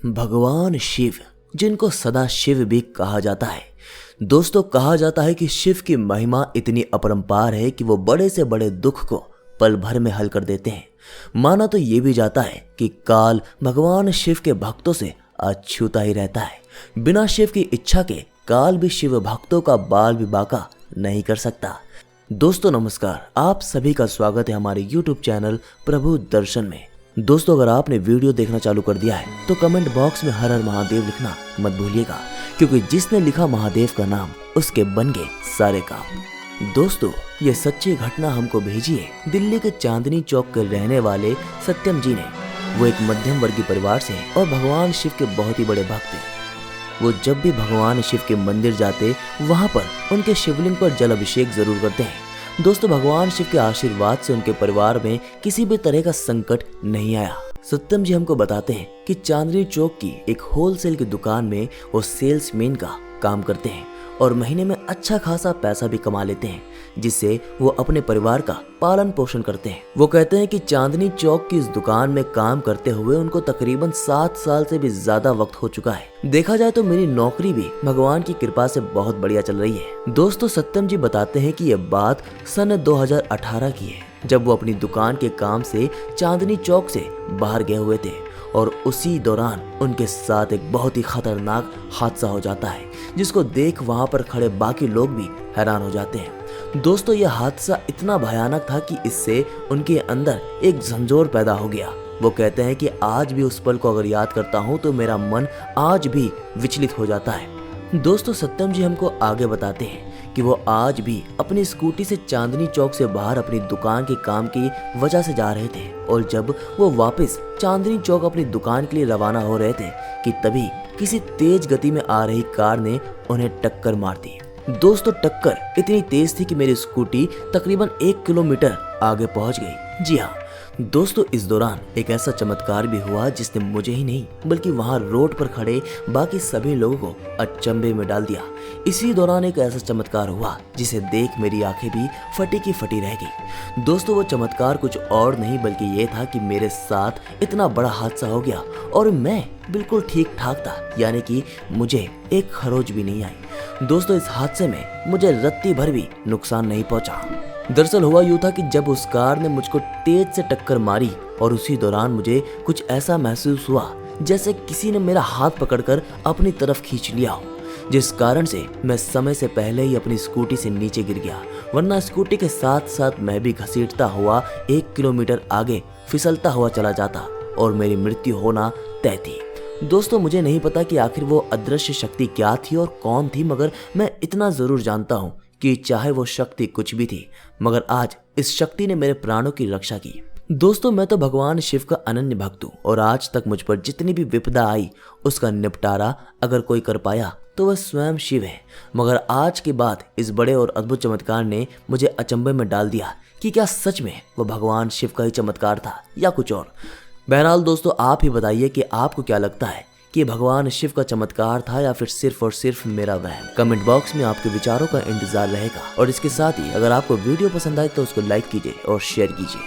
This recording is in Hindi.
भगवान शिव, जिनको सदा शिव भी कहा जाता है। दोस्तों, कहा जाता है कि शिव की महिमा इतनी अपरंपार है कि वो बड़े से बड़े दुख को पल भर में हल कर देते हैं। माना तो ये भी जाता है कि काल भगवान शिव के भक्तों से अछूता ही रहता है। बिना शिव की इच्छा के काल भी शिव भक्तों का बाल भी बांका नहीं कर सकता। दोस्तों नमस्कार, आप सभी का स्वागत है हमारे YouTube चैनल प्रभु दर्शन में। दोस्तों, अगर आपने वीडियो देखना चालू कर दिया है तो कमेंट बॉक्स में हर हर महादेव लिखना मत भूलिएगा, क्योंकि जिसने लिखा महादेव का नाम उसके बन गए सारे काम। दोस्तों, ये सच्ची घटना हमको भेजी है दिल्ली के चांदनी चौक के रहने वाले सत्यम जी ने। वो एक मध्यम वर्गीय परिवार से हैं और भगवान शिव के बहुत ही बड़े भक्त हैं। वो जब भी भगवान शिव के मंदिर जाते वहां पर उनके शिवलिंग पर जल अभिषेक जरूर करते हैं। दोस्तों, भगवान शिव के आशीर्वाद से उनके परिवार में किसी भी तरह का संकट नहीं आया। सत्यम जी हमको बताते हैं कि चांदनी चौक की एक होलसेल की दुकान में वो सेल्समैन का काम करते हैं और महीने में अच्छा खासा पैसा भी कमा लेते हैं, जिससे वो अपने परिवार का पालन पोषण करते हैं। वो कहते हैं कि चांदनी चौक की इस दुकान में काम करते हुए उनको तकरीबन 7 साल से भी ज्यादा वक्त हो चुका है। देखा जाए तो मेरी नौकरी भी भगवान की कृपा से बहुत बढ़िया चल रही है। दोस्तों, सत्यम जी बताते हैं कि यह बात सन 2018 की है, जब वो अपनी दुकान के काम से चांदनी चौक से बाहर गए हुए थे और उसी दौरान उनके साथ एक बहुत ही खतरनाक हादसा हो जाता है, जिसको देख वहां पर खड़े बाकी लोग भी हैरान हो जाते हैं। दोस्तों, यह हादसा इतना भयानक था कि इससे उनके अंदर एक झंझोर पैदा हो गया। वो कहते हैं कि आज भी उस पल को अगर याद करता हूँ तो मेरा मन आज भी विचलित हो जाता है। दोस्तों, सत्यम जी हमको आगे बताते हैं कि वो आज भी अपनी स्कूटी से चांदनी चौक से बाहर अपनी दुकान के काम की वजह से जा रहे थे और जब वो वापस चांदनी चौक अपनी दुकान के लिए रवाना हो रहे थे कि तभी किसी तेज गति में आ रही कार ने उन्हें टक्कर मार दी। दोस्तों, टक्कर इतनी तेज थी कि मेरी स्कूटी तकरीबन 1 किलोमीटर आगे पहुंच गई। जी हाँ दोस्तों, इस दौरान एक ऐसा चमत्कार भी हुआ जिसने मुझे ही नहीं बल्कि वहां रोड पर खड़े बाकी सभी लोगों को अचंभे में डाल दिया। इसी दौरान एक ऐसा चमत्कार हुआ जिसे देख मेरी आंखें भी फटी की फटी रह गई। दोस्तों, वो चमत्कार कुछ और नहीं बल्कि ये था कि मेरे साथ इतना बड़ा हादसा हो गया और मैं बिल्कुल ठीक ठाक था, यानी कि मुझे एक खरोच भी नहीं आई। दोस्तों, इस हादसे में मुझे रत्ती भर भी नुकसान नहीं पहुंचा। दरअसल हुआ यूं था कि जब उस कार ने मुझको तेज से टक्कर मारी और उसी दौरान मुझे कुछ ऐसा महसूस हुआ जैसे किसी ने मेरा हाथ पकड़कर अपनी तरफ खींच लिया हो, जिस कारण से मैं समय से पहले ही अपनी स्कूटी से नीचे गिर गया, वरना स्कूटी के साथ साथ मैं भी घसीटता हुआ 1 किलोमीटर आगे फिसलता हुआ चला जाता और मेरी मृत्यु होना तय थी। दोस्तों, मुझे नहीं पता कि आखिर वो अदृश्य शक्ति क्या थी और कौन थी, मगर मैं इतना जरूर जानता हूँ कि चाहे वो शक्ति कुछ भी थी, मगर आज इस शक्ति ने मेरे प्राणों की रक्षा की। दोस्तों, मैं तो भगवान शिव का अनन्य भक्त हूँ और आज तक मुझ पर जितनी भी विपदा आई उसका निपटारा अगर कोई कर पाया तो वह स्वयं शिव है। मगर आज के बाद इस बड़े और अद्भुत चमत्कार ने मुझे अचंभे में डाल दिया कि क्या सच में वह भगवान शिव का ही चमत्कार था या कुछ और। बहरहाल दोस्तों, आप ही बताइए कि आपको क्या लगता है कि भगवान शिव का चमत्कार था या फिर सिर्फ और सिर्फ मेरा वहम। कमेंट बॉक्स में आपके विचारों का इंतजार रहेगा और इसके साथ ही अगर आपको वीडियो पसंद आए तो उसको लाइक कीजिए और शेयर कीजिए।